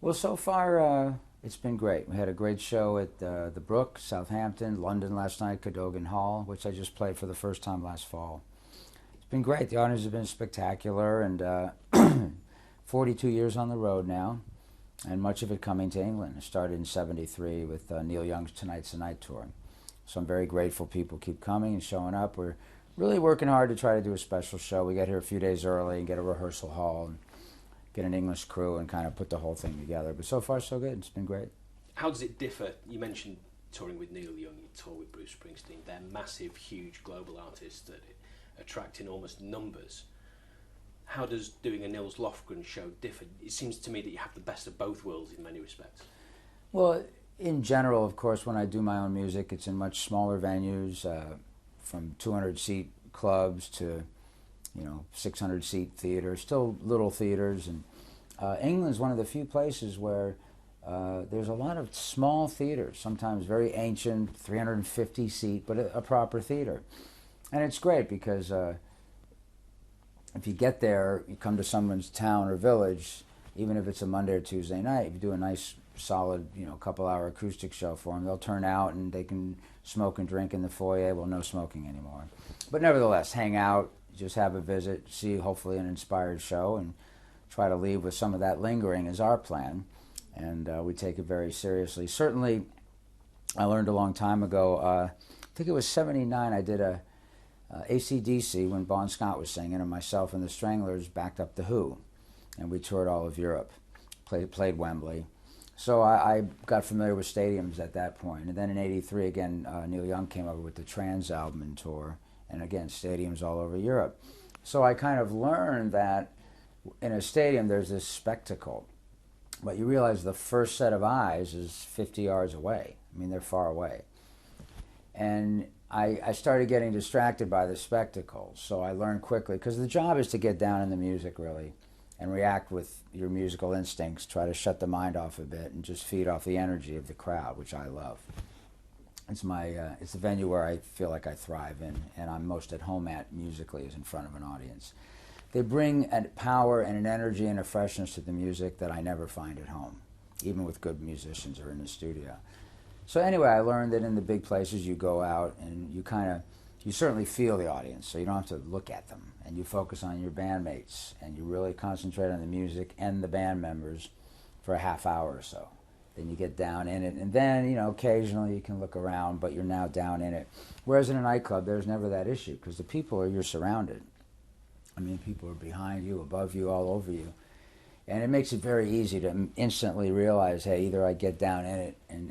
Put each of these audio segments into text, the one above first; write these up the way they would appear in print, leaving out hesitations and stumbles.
Well, so far it's been great. We had a great show at the Brook, Southampton, London last night, Cadogan Hall, which I just played for the first time last fall. It's been great. The audience has been spectacular, and 42 years on the road now, and much of it coming to England. It started in '73 with Neil Young's Tonight's the Night tour. So I'm very grateful people keep coming and showing up. We're really working hard to try to do a special show. We get here a few days early and get a rehearsal hall and get an English crew and kind of put the whole thing together. But so far, so good. It's been great. How does it differ? You mentioned touring with Neil Young, you tour with Bruce Springsteen. They're massive, huge global artists that attract enormous numbers. How does doing a Nils Lofgren show differ? It seems to me that you have the best of both worlds in many respects. Well, in general, of course, when I do my own music, it's in much smaller venues, from 200-seat clubs to 600-seat theaters, still little theaters. And England's one of the few places where there's a lot of small theaters, sometimes very ancient, 350-seat, but a proper theater. And it's great because if you get there, you come to someone's town or village, even if it's a Monday or Tuesday night, if you do a nice, solid, couple-hour acoustic show for them, they'll turn out and they can smoke and drink in the foyer. Well, no smoking anymore. But nevertheless, hang out, just have a visit, see hopefully an inspired show, and try to leave with some of that lingering is our plan. And we take it very seriously. Certainly, I learned a long time ago, I think it was '79, I did a AC/DC when Bon Scott was singing, and myself and the Stranglers backed up The Who. And we toured all of Europe, played Wembley. So I got familiar with stadiums at that point. And then in '83, again, Neil Young came over with the Trans album and tour, and again, stadiums all over Europe. So I kind of learned that in a stadium there's this spectacle, but you realize the first set of eyes is 50 yards away. I mean, they're far away. And I started getting distracted by the spectacle, so I learned quickly, because the job is to get down in the music, really, and react with your musical instincts, try to shut the mind off a bit and just feed off the energy of the crowd, which I love. It's it's the venue where I feel like I thrive in, and I'm most at home at musically, is in front of an audience. They bring a power and an energy and a freshness to the music that I never find at home, even with good musicians or in the studio. So anyway, I learned that in the big places you go out and you certainly feel the audience, so you don't have to look at them, and you focus on your bandmates, and you really concentrate on the music and the band members for a half hour or so. Then you get down in it, and then, occasionally you can look around, but you're now down in it. Whereas in a nightclub, there's never that issue, because the people you're surrounded. I mean, people are behind you, above you, all over you. And it makes it very easy to instantly realize, hey, either I get down in it and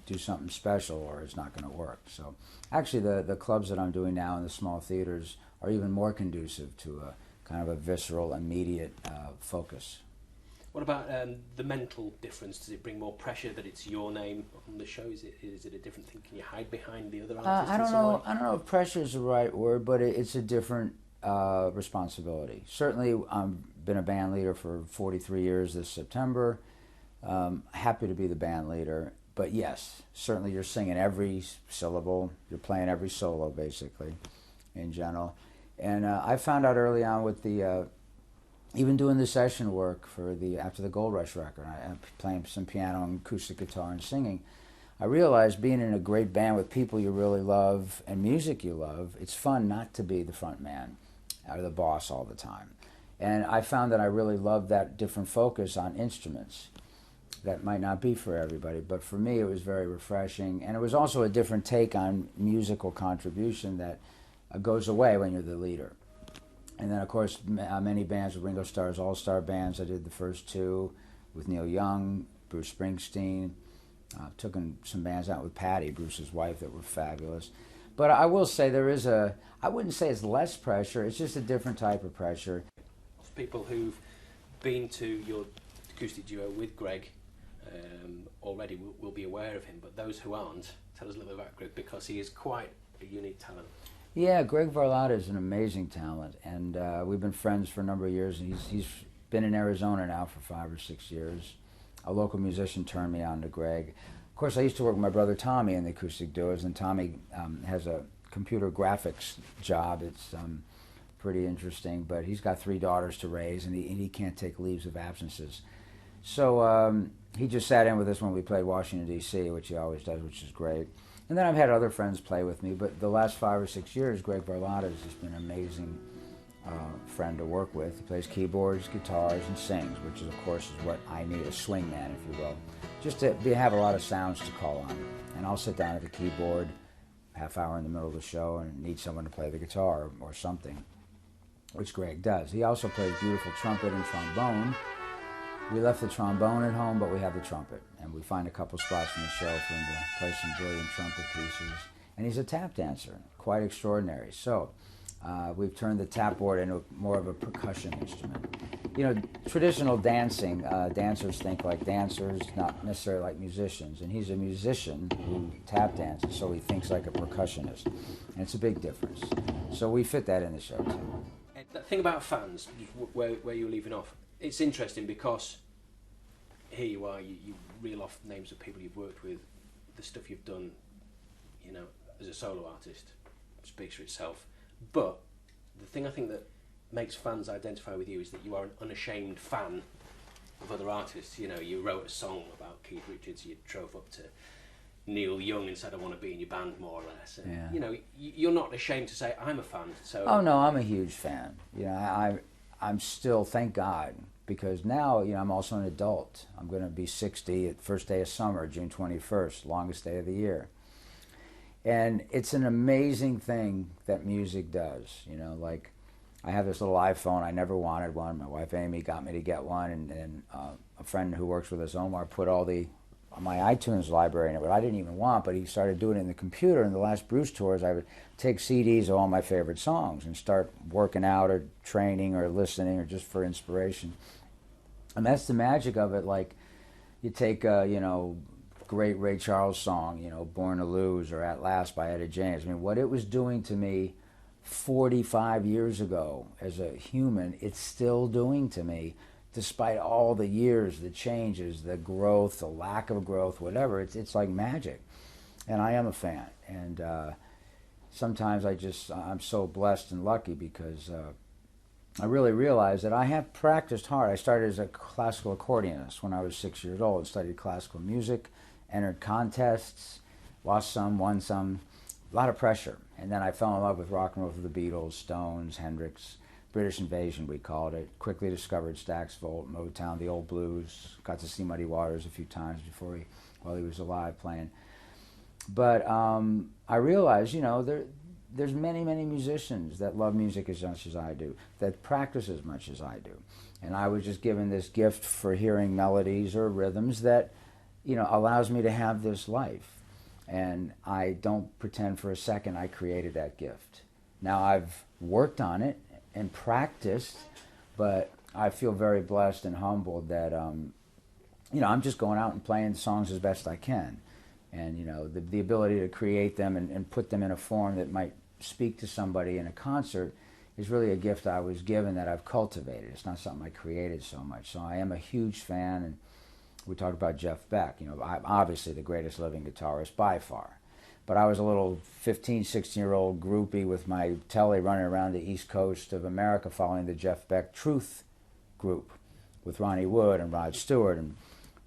do something special, or it's not going to work. So actually the clubs that I'm doing now in the small theaters are even more conducive to a kind of a visceral, immediate focus. What about the mental difference? Does it bring more pressure that it's your name on the show? Is it a different thing? Can you hide behind the other artists? I don't know if pressure is the right word, but it's a different responsibility. Certainly, I've been a band leader for 43 years this September. Happy to be the band leader. But yes, certainly you're singing every syllable. You're playing every solo, basically, in general. And I found out early on with the even doing the session work for after the Gold Rush record, I'm playing some piano and acoustic guitar and singing. I realized being in a great band with people you really love and music you love, it's fun not to be the front man or the boss all the time. And I found that I really loved that different focus on instruments. That might not be for everybody, but for me it was very refreshing. And it was also a different take on musical contribution that goes away when you're the leader. And then, of course, many bands with Ringo Starr's all-star bands. I did the first two with Neil Young, Bruce Springsteen. Took some bands out with Patty, Bruce's wife, that were fabulous. But I will say I wouldn't say it's less pressure, it's just a different type of pressure. People who've been to your acoustic duo with Greg already will be aware of him, but those who aren't, tell us a little bit about Greg, because he is quite a unique talent. Yeah, Greg Varlotta is an amazing talent, and we've been friends for a number of years. He's been in Arizona now for 5 or 6 years. A local musician turned me on to Greg. Of course, I used to work with my brother Tommy in the acoustic duos, and Tommy has a computer graphics job. It's pretty interesting, but he's got 3 daughters to raise, and he can't take leaves of absences. So he just sat in with us when we played Washington, D.C., which he always does, which is great. And then I've had other friends play with me, but the last 5 or 6 years, Greg Berlotta has just been an amazing friend to work with. He plays keyboards, guitars, and sings, which is, of course, is what I need, a swing man, if you will. Just to have a lot of sounds to call on. And I'll sit down at the keyboard, half hour in the middle of the show, and need someone to play the guitar or something, which Greg does. He also plays beautiful trumpet and trombone. We left the trombone at home, but we have the trumpet, and we find a couple spots in the show for him to play some brilliant trumpet pieces. And he's a tap dancer, quite extraordinary. So we've turned the tap board into more of a percussion instrument. You know, traditional dancing, dancers think like dancers, not necessarily like musicians. And he's a musician who tap dances, so he thinks like a percussionist. And it's a big difference. So we fit that in the show, too. The thing about fans, where you're leaving off, it's interesting because here you are, you reel off names of people you've worked with, the stuff you've done, you know, as a solo artist speaks for itself. But the thing I think that makes fans identify with you is that you are an unashamed fan of other artists. You know, you wrote a song about Keith Richards, you drove up to Neil Young and said, I want to be in your band, more or less. And, yeah. You know, you're not ashamed to say, I'm a fan. So. Oh, no, I'm a huge fan. You know, I'm still, thank God, because now, you know, I'm also an adult. I'm going to be 60 at first day of summer, June 21st, longest day of the year. And it's an amazing thing that music does. You know, like, I have this little iPhone. I never wanted one. My wife Amy got me to get one, and a friend who works with us, Omar, put all my iTunes library in it, but I didn't even want, but he started doing it in the computer. In the last Bruce tours, I would take CDs of all my favorite songs and start working out or training or listening or just for inspiration. And that's the magic of it. Like, you take you know, great Ray Charles song, you know, Born to Lose or At Last by Etta James. I mean, what it was doing to me 45 years ago as a human, it's still doing to me. Despite all the years, the changes, the growth, the lack of growth, whatever, it's like magic. And I am a fan. And sometimes I'm so blessed and lucky because I really realize that I have practiced hard. I started as a classical accordionist when I was 6 years old and studied classical music, entered contests, lost some, won some, a lot of pressure. And then I fell in love with rock and roll for the Beatles, Stones, Hendrix, British Invasion, we called it. Quickly discovered Stax Volt, Motown, the old blues. Got to see Muddy Waters a few times while he was alive playing. But I realized, you know, there's many, many musicians that love music as much as I do, that practice as much as I do. And I was just given this gift for hearing melodies or rhythms that, you know, allows me to have this life. And I don't pretend for a second I created that gift. Now, I've worked on it and practiced, but I feel very blessed and humbled that, you know, I'm just going out and playing the songs as best I can. And, you know, the ability to create them and put them in a form that might speak to somebody in a concert is really a gift I was given that I've cultivated. It's not something I created so much. So I am a huge fan, and we talked about Jeff Beck. You know, I'm obviously the greatest living guitarist by far. But I was a little 15, 16-year-old groupie with my telly running around the East Coast of America following the Jeff Beck Truth group with Ronnie Wood and Rod Stewart. And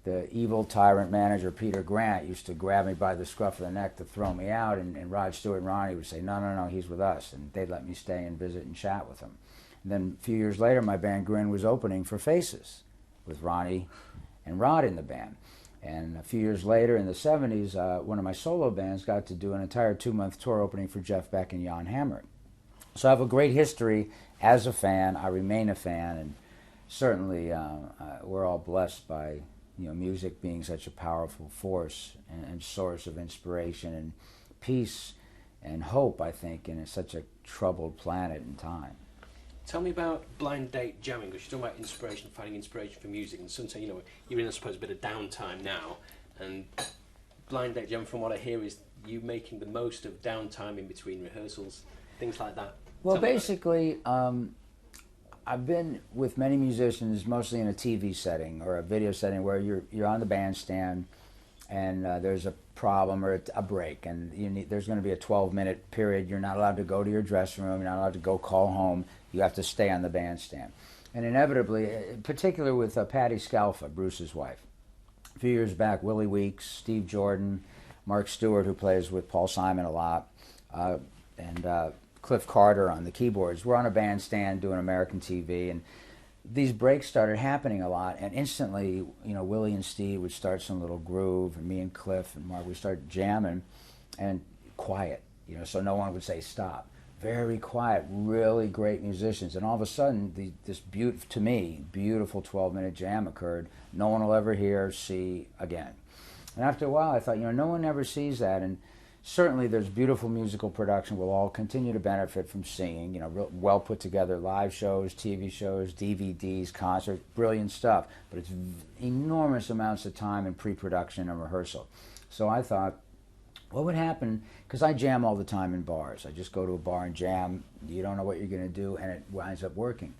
the evil tyrant manager, Peter Grant, used to grab me by the scruff of the neck to throw me out. And Rod Stewart and Ronnie would say, no, he's with us. And they'd let me stay and visit and chat with him. And then a few years later, my band Grin was opening for Faces with Ronnie and Rod in the band. And a few years later, in the 70s, one of my solo bands got to do an entire 2-month tour opening for Jeff Beck and Jan Hammer. So I have a great history as a fan. I remain a fan, and certainly we're all blessed by, you know, music being such a powerful force and source of inspiration and peace and hope, I think, in such a troubled planet and time. Tell me about blind date jamming, because you're talking about inspiration, finding inspiration for music, and sometimes, you know, you're in, I suppose, a bit of downtime now, and blind date jamming, from what I hear, is you making the most of downtime in between rehearsals, things like that. Well, basically, I've been with many musicians, mostly in a TV setting or a video setting, where you're on the bandstand, and there's a problem or a break, and there's going to be a 12-minute period. You're not allowed to go to your dressing room. You're not allowed to go call home. You have to stay on the bandstand. And inevitably, particularly with Patty Scalfa, Bruce's wife. A few years back, Willie Weeks, Steve Jordan, Mark Stewart, who plays with Paul Simon a lot, and Cliff Carter on the keyboards. We're on a bandstand doing American TV, and these breaks started happening a lot, and instantly, Willie and Steve would start some little groove, and me and Cliff and Mark would start jamming, and quiet, so no one would say stop. Very quiet, really great musicians, and all of a sudden, this to me, beautiful 12-minute jam occurred. No one will ever hear, see again. And after a while, I thought, no one ever sees that, and certainly there's beautiful musical production. We'll all continue to benefit from seeing, well put together live shows, TV shows, DVDs, concerts, brilliant stuff. But it's enormous amounts of time in pre-production and rehearsal. So I thought, what would happen, because I jam all the time in bars. I just go to a bar and jam. You don't know what you're going to do, and it winds up working.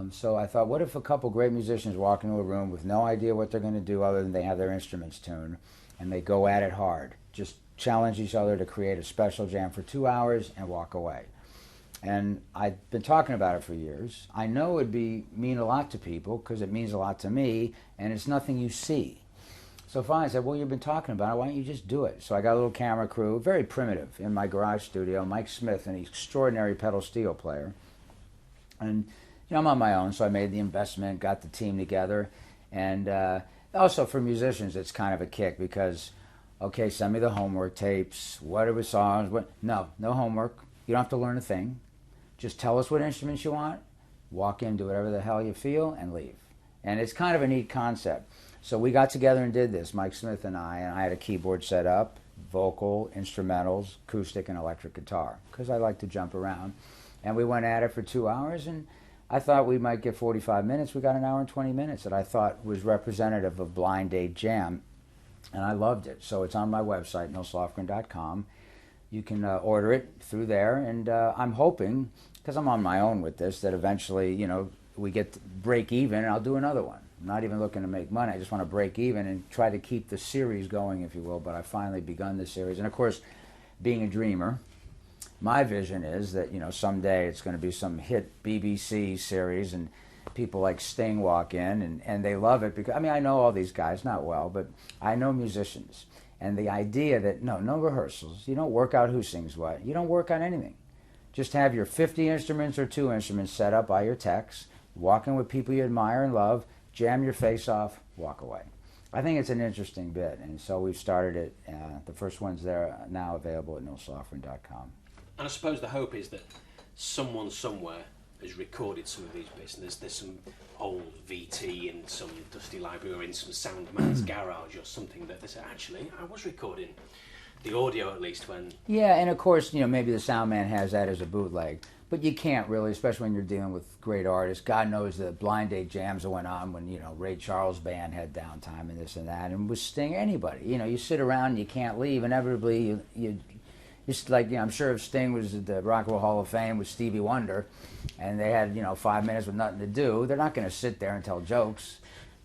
So I thought, what if a couple great musicians walk into a room with no idea what they're going to do other than they have their instruments tuned, and they go at it hard, just challenge each other to create a special jam for 2 hours and walk away. And I've been talking about it for years. I know it would mean a lot to people because it means a lot to me, and it's nothing you see. So finally I said, well, you've been talking about it, why don't you just do it? So I got a little camera crew, very primitive, in my garage studio. Mike Smith, an extraordinary pedal steel player. And I'm on my own, so I made the investment, got the team together. And also for musicians, it's kind of a kick because, okay, send me the homework tapes. What are the songs? No homework. You don't have to learn a thing. Just tell us what instruments you want, walk in, do whatever the hell you feel, and leave. And it's kind of a neat concept. So we got together and did this, Mike Smith and I had a keyboard set up, vocal, instrumentals, acoustic, and electric guitar, because I like to jump around. And we went at it for 2 hours, and I thought we might get 45 minutes. We got an hour and 20 minutes that I thought was representative of Blind Date Jam, and I loved it. So it's on my website, nilslofgren.com. You can order it through there, and I'm hoping, because I'm on my own with this, that eventually, we get to break even, and I'll do another one. I'm not even looking to make money. I just want to break even and try to keep the series going, if you will. But I've finally begun this series. And, of course, being a dreamer, my vision is that, someday it's going to be some hit BBC series and people like Sting walk in and they love it. Because I know all these guys, not well, but I know musicians. And the idea that, no rehearsals. You don't work out who sings what. You don't work on anything. Just have your 50 instruments or 2 instruments set up by your techs, walk in with people you admire and love, jam your face off, walk away. I think it's an interesting bit, and so we've started it. The first one's there now available at nilslofgren.com. And I suppose the hope is that someone somewhere has recorded some of these bits, and there's some old VT in some dusty library or in some sound man's garage or something that they say, actually, I was recording the audio at least when... Yeah, and of course, maybe the sound man has that as a bootleg. But you can't really, especially when you're dealing with great artists. God knows the Blind Date jams that went on when, Ray Charles' band had downtime and this and that. And with Sting, anybody. You sit around and you can't leave. Inevitably, you just like, I'm sure if Sting was at the Rock and Roll Hall of Fame with Stevie Wonder and they had, 5 minutes with nothing to do, they're not going to sit there and tell jokes.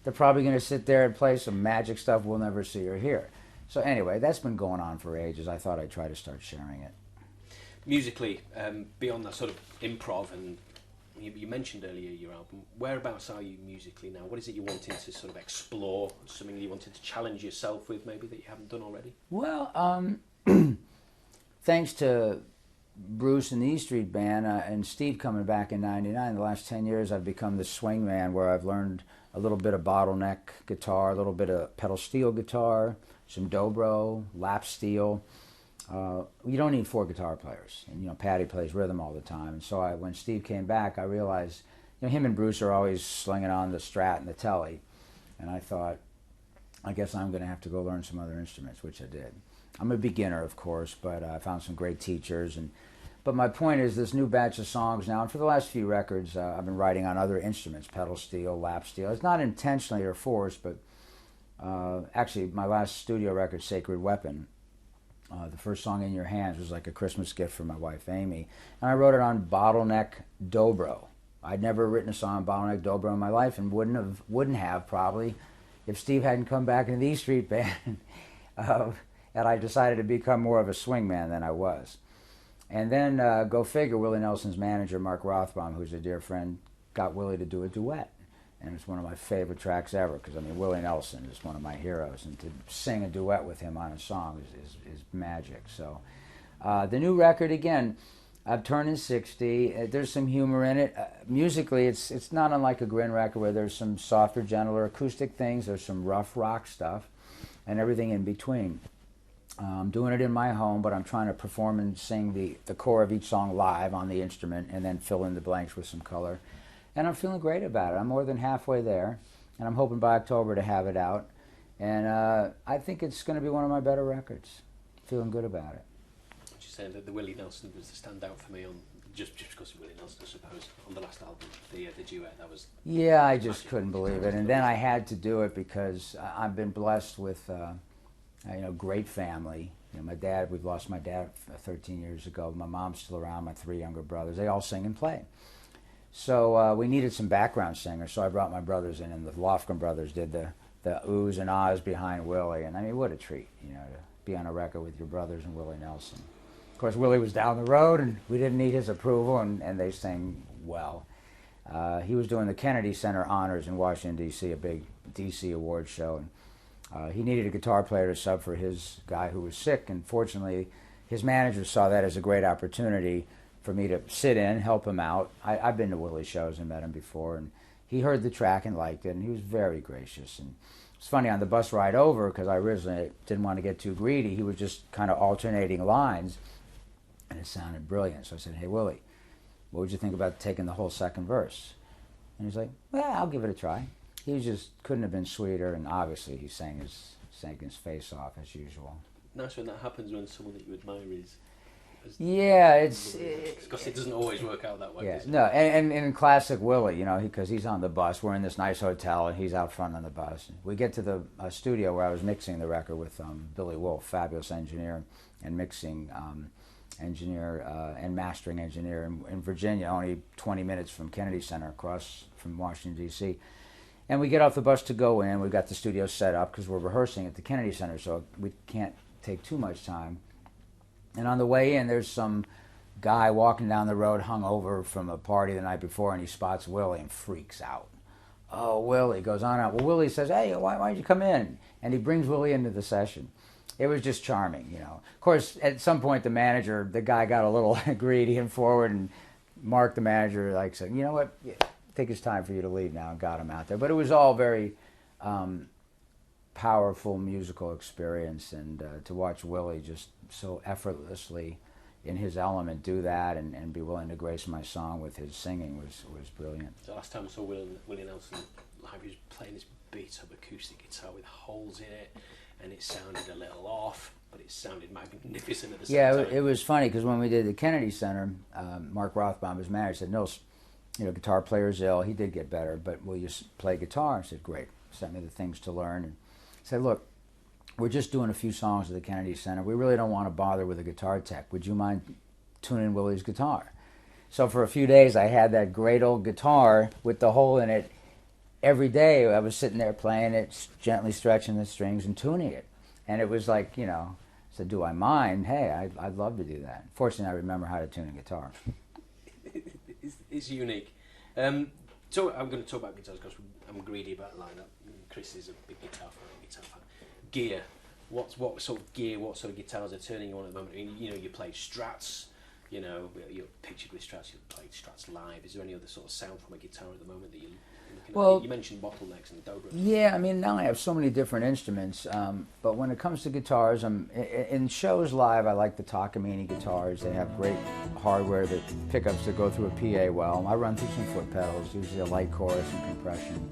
They're probably going to sit there and play some magic stuff we'll never see or hear. So anyway, that's been going on for ages. I thought I'd try to start sharing it. Musically, beyond that sort of improv, and you mentioned earlier your album, whereabouts are you musically now? What is it you're wanting to sort of explore? Something you wanted to challenge yourself with, maybe, that you haven't done already? Well, thanks to Bruce and the E Street Band and Steve coming back in '99, the last 10 years I've become the swing man, where I've learned a little bit of bottleneck guitar, a little bit of pedal steel guitar, some dobro, lap steel. You don't need 4 guitar players, and Patty plays rhythm all the time. And so when Steve came back, I realized him and Bruce are always slinging on the Strat and the Telly, and I thought, I guess I'm going to have to go learn some other instruments, which I did. I'm a beginner, of course, but I found some great teachers. But my point is, this new batch of songs now, and for the last few records, I've been writing on other instruments, pedal steel, lap steel. It's not intentionally or forced, but actually, my last studio record, Sacred Weapon, the first song, In Your Hands, was like a Christmas gift for my wife, Amy. And I wrote it on bottleneck dobro. I'd never written a song on bottleneck dobro in my life, and wouldn't have probably if Steve hadn't come back into the E Street Band. And I decided to become more of a swing man than I was. And then, go figure, Willie Nelson's manager, Mark Rothbaum, who's a dear friend, got Willie to do a duet. And it's one of my favorite tracks ever, because, I mean, Willie Nelson is one of my heroes, and to sing a duet with him on a song is magic. So the new record, again, I've turned 60. There's some humor in it. Musically, it's not unlike a Grin record, where there's some softer, gentler acoustic things. There's some rough rock stuff, and everything in between. I'm doing it in my home, but I'm trying to perform and sing the core of each song live on the instrument, and then fill in the blanks with some color. And I'm feeling great about it. I'm more than halfway there, and I'm hoping by October to have it out. And I think it's going to be one of my better records. Feeling good about it. You're saying that the Willie Nelson was the standout for me, on just because of Willie Nelson, I suppose, on the last album, the duet. That was... Yeah, I just couldn't believe it. And then I had to do it because I've been blessed with great family. My dad, we've lost my dad 13 years ago. My mom's still around, my 3 younger brothers. They all sing and play. So we needed some background singers, so I brought my brothers in, and the Lofgren brothers did the oohs and ahs behind Willie. And I mean, what a treat, to be on a record with your brothers and Willie Nelson. Of course, Willie was down the road, and we didn't need his approval, and they sang well. He was doing the Kennedy Center Honors in Washington, D.C., a big D.C. award show, and he needed a guitar player to sub for his guy who was sick, and fortunately, his manager saw that as a great opportunity for me to sit in, help him out. I've been to Willie's shows and met him before, and he heard the track and liked it, and he was very gracious. And it's funny, on the bus ride over, because I originally didn't want to get too greedy, he was just kind of alternating lines, and it sounded brilliant. So I said, "Hey, Willie, what would you think about taking the whole second verse?" And he's like, "Well, I'll give it a try." He just couldn't have been sweeter, and obviously he sang his face off as usual. Nice when that happens, when someone that you admire is... Yeah, because it doesn't always work out that way. Yeah, no, and in classic Willie, because he's on the bus. We're in this nice hotel, and he's out front on the bus. We get to the studio where I was mixing the record with Billy Wolf, fabulous engineer and mixing engineer and mastering engineer in Virginia, only 20 minutes from Kennedy Center, across from Washington, D.C. And we get off the bus to go in. We've got the studio set up because we're rehearsing at the Kennedy Center, so we can't take too much time. And on the way in, there's some guy walking down the road hungover from a party the night before, and he spots Willie and freaks out. "Oh, Willie," goes on out. Well, Willie says, "Hey, why'd you come in?" And he brings Willie into the session. It was just charming, Of course, at some point, the guy got a little greedy and forward, and Mark, the manager, said, "You know what? I think it's time for you to leave now," and got him out there. But it was all very powerful musical experience, and to watch Willie just so effortlessly in his element do that, and be willing to grace my song with his singing was brilliant. The last time I saw Willie Nelson live, he was playing this beat-up acoustic guitar with holes in it, and it sounded a little off, but it sounded magnificent at the same time. Yeah, it was funny, because when we did the Kennedy Center, Mark Rothbaum, his manager, said, "Nils, guitar player's ill. He did get better, but will you play guitar?" I said, "Great." Sent me the things to learn, and said, "Look, we're just doing a few songs at the Kennedy Center. We really don't want to bother with a guitar tech. Would you mind tuning Willie's guitar?" So for a few days, I had that great old guitar with the hole in it. Every day, I was sitting there playing it, gently stretching the strings and tuning it. And it was like, I said, "Do I mind? Hey, I'd love to do that." Fortunately, I remember how to tune a guitar. It's unique. So I'm going to talk about guitars because I'm greedy about lineup. Chris is a big guitar fan. Gear. What sort of gear? What sort of guitars are turning you on at the moment? You play Strats. You're pictured with Strats. You've played Strats live. Is there any other sort of sound from a guitar at the moment that you're looking at? You mentioned bottlenecks and Dobro. Yeah, now I have so many different instruments. But when it comes to guitars, in shows live, I like the Takamine guitars. They have great hardware, the pickups that go through a PA well. I run through some foot pedals, usually a light chorus and compression,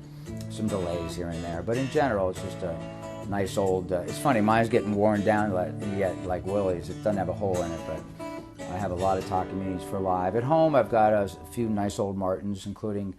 some delays here and there. But in general, it's just a nice old... it's funny, mine's getting worn down yet, like Willie's. It doesn't have a hole in it, but I have a lot of Takaminis for live. At home, I've got a few nice old Martins, including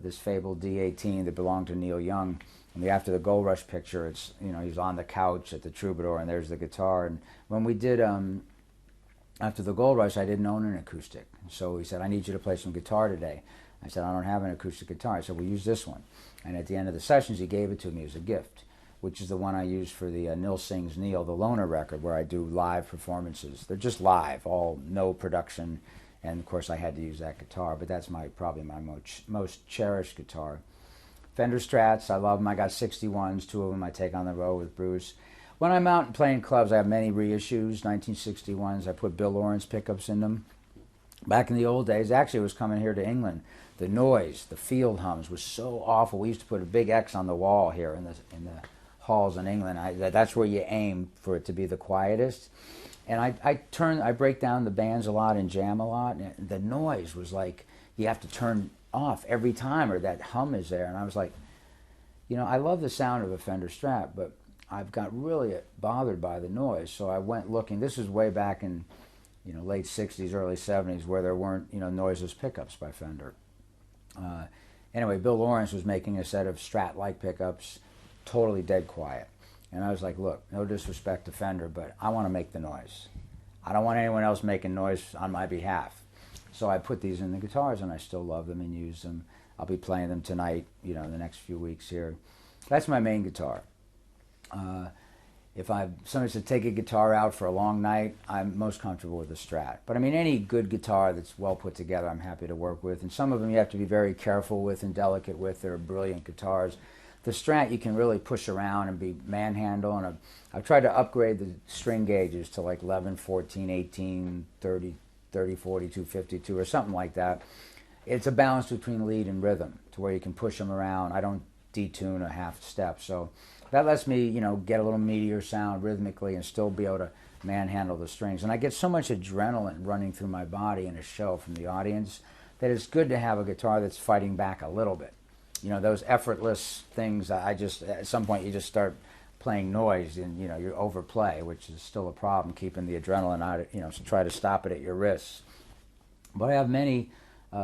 this fabled D18 that belonged to Neil Young. And After the Gold Rush picture, it's, he's on the couch at the Troubadour, and there's the guitar. And when we did After the Gold Rush, I didn't own an acoustic. So he said, "I need you to play some guitar today." I said, "I don't have an acoustic guitar." I said, "Well, use this one." And at the end of the sessions, he gave it to me as a gift, which is the one I use for the Nils Sings Neil, the Loner record, where I do live performances. They're just live, all no production, And of course I had to use that guitar, but that's probably my most cherished guitar. Fender Strats, I love them. I got 61s, 2 of them I take on the road with Bruce. When I'm out and playing clubs, I have many reissues, 1961s. I put Bill Lawrence pickups in them. Back in the old days, actually it was coming here to England, the noise, the field hums was so awful. We used to put a big X on the wall here in the halls in England. That's where you aim for it to be the quietest. And I break down the bands a lot and jam a lot, and the noise was like you have to turn off every time or that hum is there. And I was like, I love the sound of a Fender Strat, but I've got really bothered by the noise. So I went looking. This is way back in late 60s, early 70s, where there weren't noiseless pickups by Fender. Anyway, Bill Lawrence was making a set of Strat-like pickups, totally dead quiet. And I was like, look, no disrespect to Fender, but I want to make the noise. I don't want anyone else making noise on my behalf. So I put these in the guitars, and I still love them and use them. I'll be playing them tonight, the next few weeks here. That's my main guitar. If somebody said take a guitar out for a long night, I'm most comfortable with a Strat. But I mean, any good guitar that's well put together, I'm happy to work with. And some of them you have to be very careful with and delicate with. They're brilliant guitars. The Strat you can really push around and be manhandle. And I've tried to upgrade the string gauges to like 11, 14, 18, 30, 30, 40, 252 or something like that. It's a balance between lead and rhythm to where you can push them around. I don't detune a half step. So that lets me, get a little meatier sound rhythmically and still be able to manhandle the strings. And I get so much adrenaline running through my body in a show from the audience that it's good to have a guitar that's fighting back a little bit. Those effortless things, at some point you just start playing noise and, you overplay, which is still a problem, keeping the adrenaline out, try to stop it at your wrists. But I have many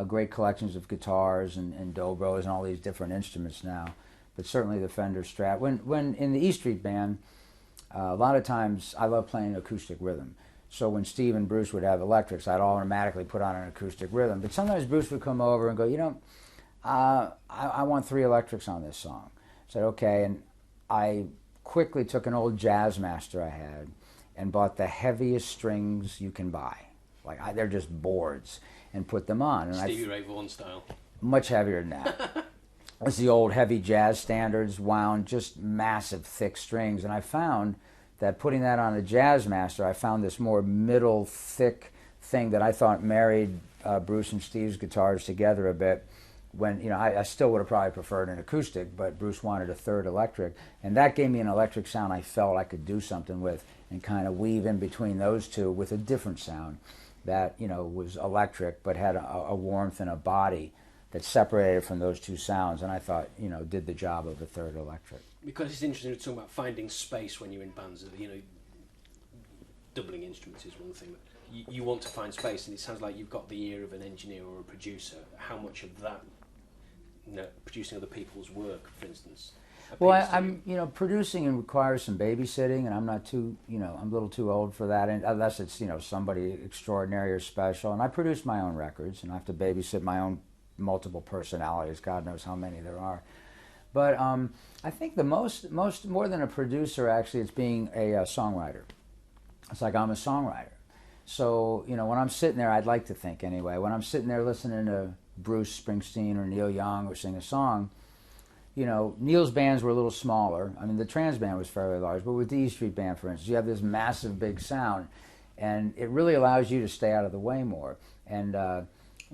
great collections of guitars and dobros and all these different instruments now. But certainly the Fender Strat. When in the E Street Band, a lot of times I love playing acoustic rhythm. So when Steve and Bruce would have electrics, I'd automatically put on an acoustic rhythm. But sometimes Bruce would come over and go, I want 3 electrics on this song. I said, okay. And I quickly took an old Jazz Master I had and bought the heaviest strings you can buy. They're just boards, and put them on. And Stevie Ray Vaughan style. Much heavier than that. It's the old heavy jazz standards, wound, just massive, thick strings. And I found that putting that on a Jazz Master, I found this more middle, thick thing that I thought married Bruce and Steve's guitars together a bit. When, I still would have probably preferred an acoustic, but Bruce wanted a third electric. And that gave me an electric sound I felt I could do something with and kind of weave in between those two with a different sound that, was electric but had a warmth and a body that separated from those two sounds, and I thought, did the job of a third electric. Because it's interesting to talk about finding space when you're in bands. Doubling instruments is one thing, but you want to find space, and it sounds like you've got the ear of an engineer or a producer. How much of that, producing other people's work, for instance? Well, I'm producing and requires some babysitting, and I'm not too, I'm a little too old for that, unless it's, somebody extraordinary or special. And I produce my own records, and I have to babysit my own multiple personalities. God knows how many there are. But I think the most more than a producer, actually, it's being a songwriter. It's like I'm a songwriter. So, when I'm sitting there, I'd like to think anyway, when I'm sitting there listening to Bruce Springsteen or Neil Young or sing a song, Neil's bands were a little smaller. I mean, the Trans Band was fairly large, but with the E Street Band, for instance, you have this massive, big sound, and it really allows you to stay out of the way more. And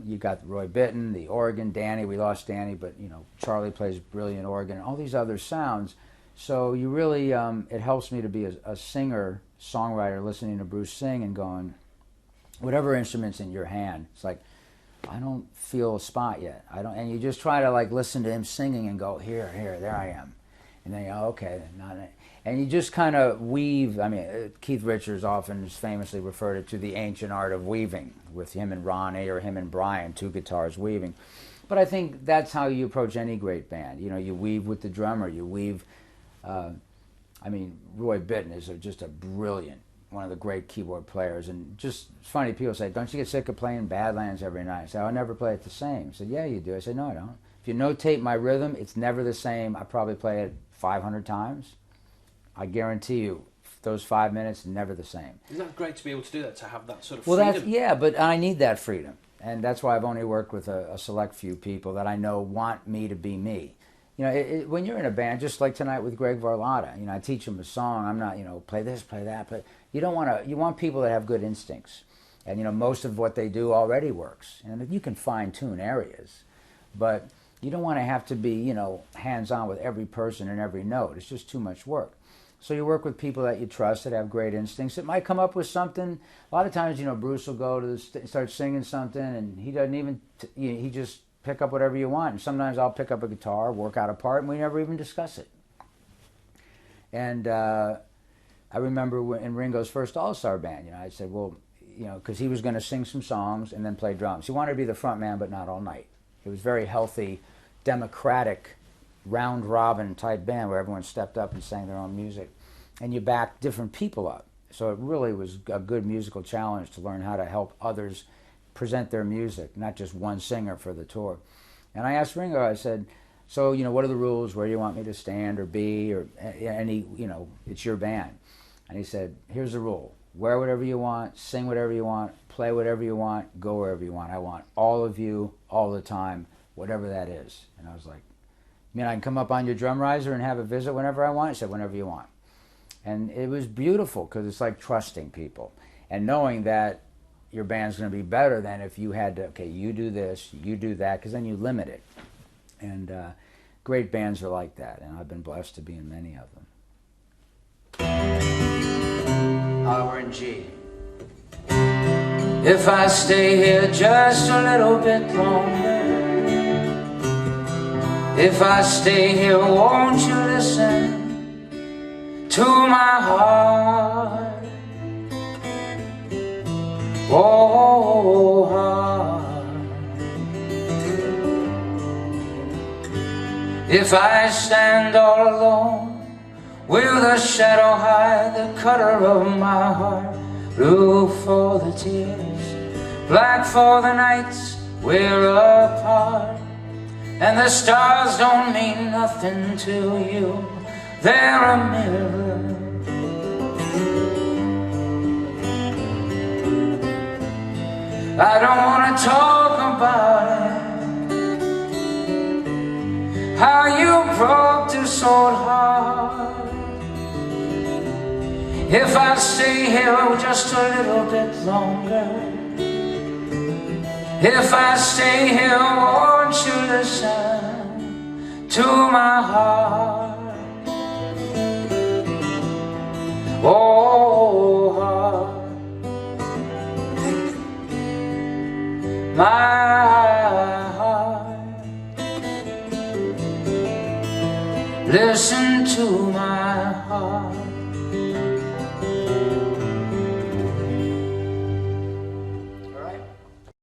you got Roy Bittan, the organ, Danny. We lost Danny, but Charlie plays brilliant organ. All these other sounds. So you really, it helps me to be a singer, songwriter, listening to Bruce sing and going, whatever instrument's in your hand. It's like, I don't feel a spot yet. And you just try to listen to him singing and go, here, there I am. And then you go, okay, and you just kind of weave. I mean, Keith Richards often has famously referred it to the ancient art of weaving, with him and Ronnie or him and Brian, 2 guitars weaving. But I think that's how you approach any great band. You weave with the drummer. You weave. Roy Bittan is just a brilliant, one of the great keyboard players. And just, it's funny, people say, don't you get sick of playing Badlands every night? I say, I never play it the same. I said, yeah, you do. I said, no, I don't. If you notate my rhythm, it's never the same. I probably play it 500 times. I guarantee you, those 5 minutes, never the same. Isn't that great to be able to do that, to have that sort of Well, freedom? yeah, but I need that freedom. And that's why I've only worked with a select few people that I know want me to be me. You know, when you're in a band, just like tonight with Greg Varlotta, you know, I teach him a song. I'm not, you know, play this, play that, but you don't want to. You want people that have good instincts, and you know, most of what they do already works. And you can fine tune areas, but you don't want to have to be, you know, hands on with every person and every note. It's just too much work. So you work with people that you trust that have great instincts. It might come up with something. A lot of times, you know, Bruce will go to start singing something, and he doesn't even. He just pick up whatever you want. And sometimes I'll pick up a guitar, work out a part, and we never even discuss it. And I remember in Ringo's first All-Star band, you know, I said, well, you know, because he was going to sing some songs and then play drums. He wanted to be the front man, but not all night. It was very healthy, democratic, round-robin type band where everyone stepped up and sang their own music. And you backed different people up. So it really was a good musical challenge to learn how to help others present their music, not just one singer for the tour. And I asked Ringo, I said, so, you know, what are the rules? Where do you want me to stand or be? Or any, you know, it's your band. And he said, here's the rule. Wear whatever you want, sing whatever you want, play whatever you want, go wherever you want. I want all of you, all the time, whatever that is. And I was like, you mean I can come up on your drum riser and have a visit whenever I want? He said, whenever you want. And it was beautiful because it's like trusting people and knowing that your band's going to be better than if you had to, okay, you do this, you do that, because then you limit it. And great bands are like that, and I've been blessed to be in many of them. We're in G. If I stay here just a little bit longer, if I stay here, won't you listen to my heart? Oh, heart. If I stand all alone, will the shadow hide the color of my heart? Blue for the tears, black for the nights we're apart. And the stars don't mean nothing to you, they're a mirror. I don't want to talk about it, how you broke this old heart. If I stay here just a little bit longer, if I stay here, won't you listen to my heart? Oh, heart. My heart, listen to my heart.